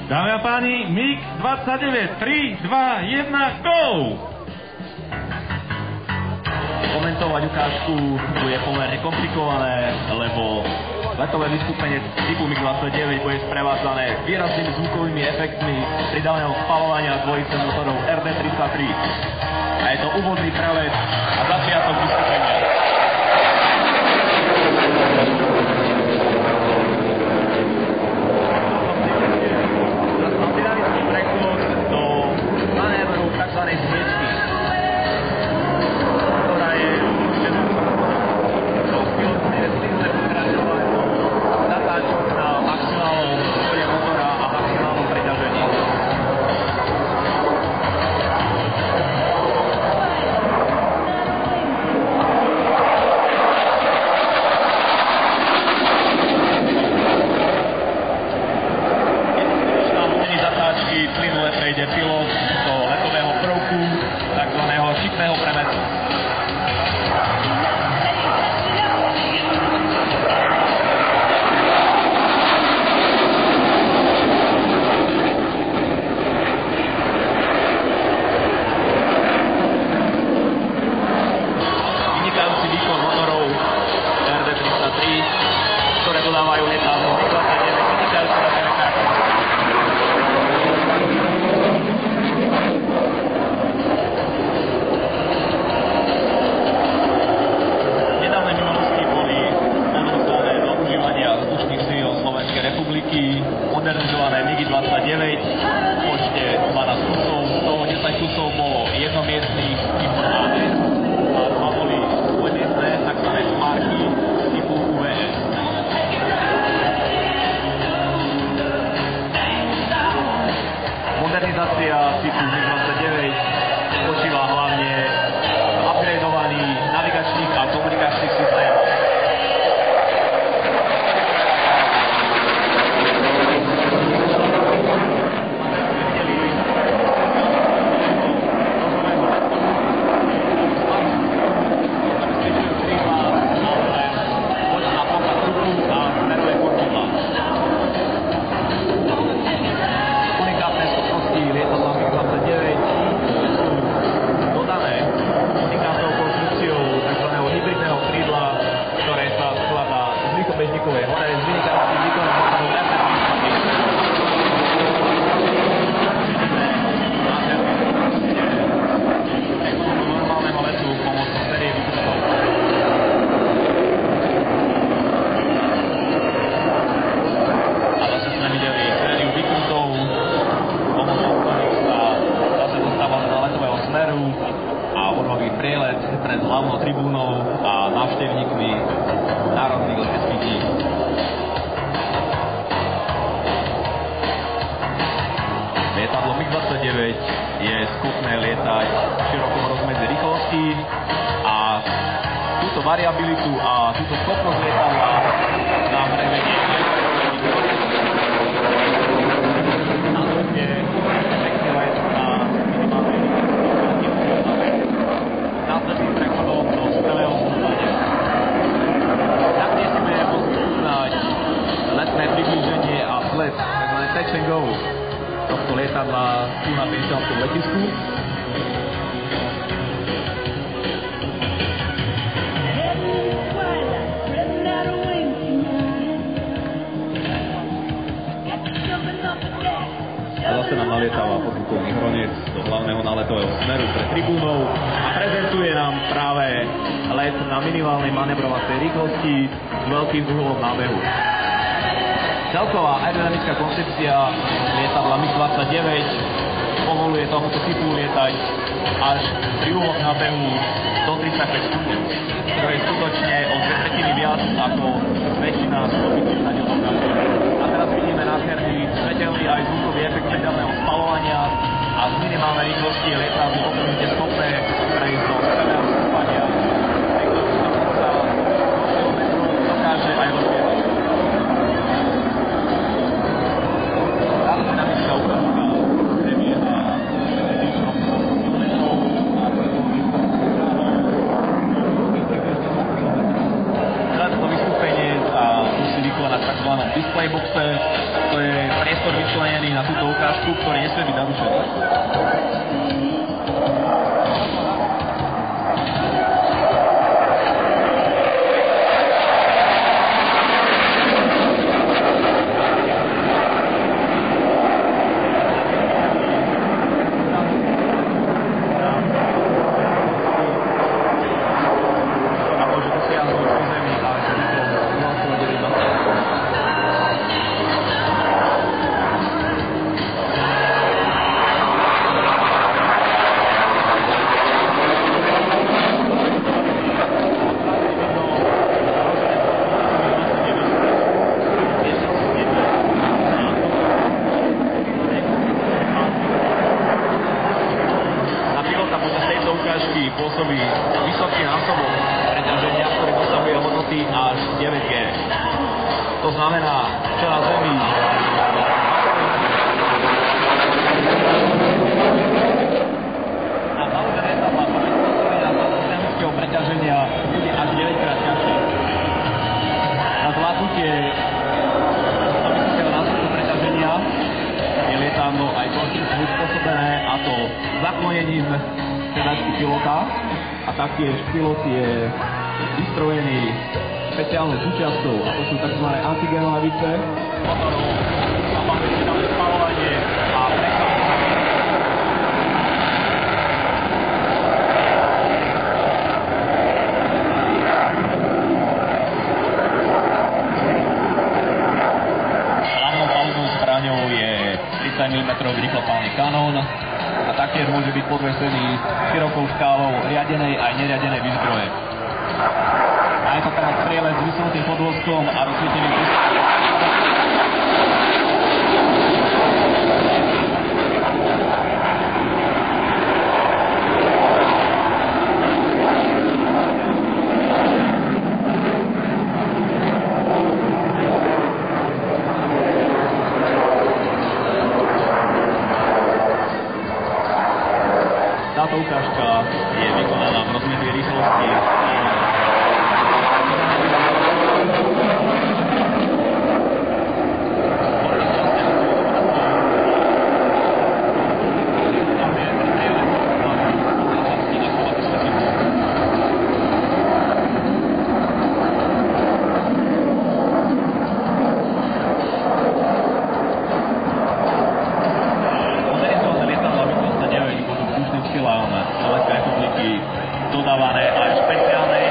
Dámy a páni, MiG-29, 3, 2, 1, go! Komentovať ukážku bude pomerne komplikované, lebo letové vystúpenie typu MiG-29 bude sprevádzané výraznými zvukovými efektmi pridaného spalovania dvojice motorov RD-33. A je to úvodný pravec a začiatok vystúpenia. Plynule prejde pilot do letového prvku, takzvaného šikmého premetu. Vynikajúci výkon motorov RD-33, ktoré dodávajú lietadlo MiG-29, vynikajúci letové karty. Modernizované MiG-29 v počte 12 kusov, z toho 10 kusov bolo jednomiestných typu AS a 2 boli dvojmiestné, takzvané Sparky typu UVS. Modernizácia typu MiG-29 spočíva hlavne v upgradeovaní navigačných a komunikačných systémov. Bežníkovej hore s vynikajúcim výkonom motorov RD-33. Ekonomiku normálneho letu pomocou série výpustov. A zase sme videli sériu výkrutov, pomocou ktorých sa zase dostávali do letového smeru a urobí prielet pred hlavnou tribúnou a návštevníkmi národných leteckých dní. Lietadlo MiG-29 je schopné lietať v širokom rozmedzi rýchlosti a túto variabilitu a túto schopnosť lietadla nám prevenie aj následne pekný let na minimálnej následným prechodom do skvelého vzdušania. Taktiež si budeme môcť uznať letné priblíženie a vzlet, takzvané touch and go tohto lietadla tu na Piešťanskom letisku. A zase nám nalietáva podrukovný hronec do hlavného náletového smeru pre tribúnou a prezentuje nám práve let na minimálnej manevrovacej rýchlosti s veľkým uhlom nábehu. Celková aerodynamická koncepcia lietadla MiG-29 povoluje tomuto typu lietať až pri úhloch nábehu do 35 stupňov, čo je skutočne o 2/3 viac ako väčšina skopých lietadielov. A teraz vidíme nádherný svetelný aj zvukový efekt pridaného spalovania a z minimálnej rýchlosti je lietadlo okamžite schopné prejsť do skvelého stúpania, pri ktorom sa dokáže aj rozbiehať. Dynamická ukážka prebieha výškom kilometrov a toto vystúpenie sa musí vykonať v tzv. Display boxe, priestor vyčlenený na túto ukážku, ktorý nesmie byť narušený. Pôsobí vysoký násobok preťaženia, ktorý dosahuje hodnoty až 9G. To znamená, čo na Zemi na palube lietadla dynamického preťaženia bude až 9-krát ťažší. Na zvládnutie vysokého násobku preťaženia je lietadlo aj konštrukciou uspôsobené, a to zaklonením sedačky pilota, a taktiež pilot je vystrojený špeciálnou súčiastkou, a to sú tzv. Antigenolavice, motorov, a máme tam spalovanie a prekladanie. Hlavnou palubnou zbraňou je 30 mm rýchlopálny kanón, a taktiež môže byť podvesený širokou škálou riadenej aj neriadenej výzbroje. A je to teraz strieľec s vysunutým podvozkom a rozsvieteným Táto ukážka je vykonaná v rozmetej rýchlosti. Slovenskej republiky dodávané aj špeciálne.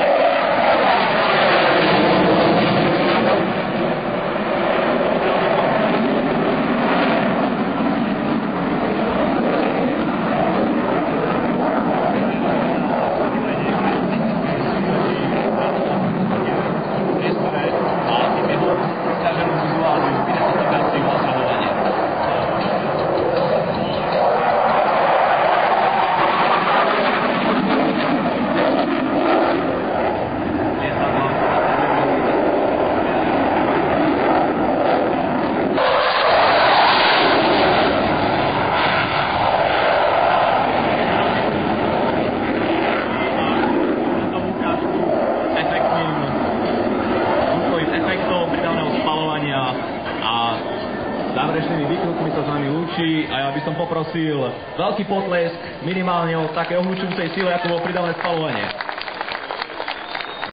Záverečnými výkrokmi sa s nami lúči, a ja by som poprosil veľký potlesk minimálne o také ohlučujúcej sile, ako bolo prídavné spaľovanie.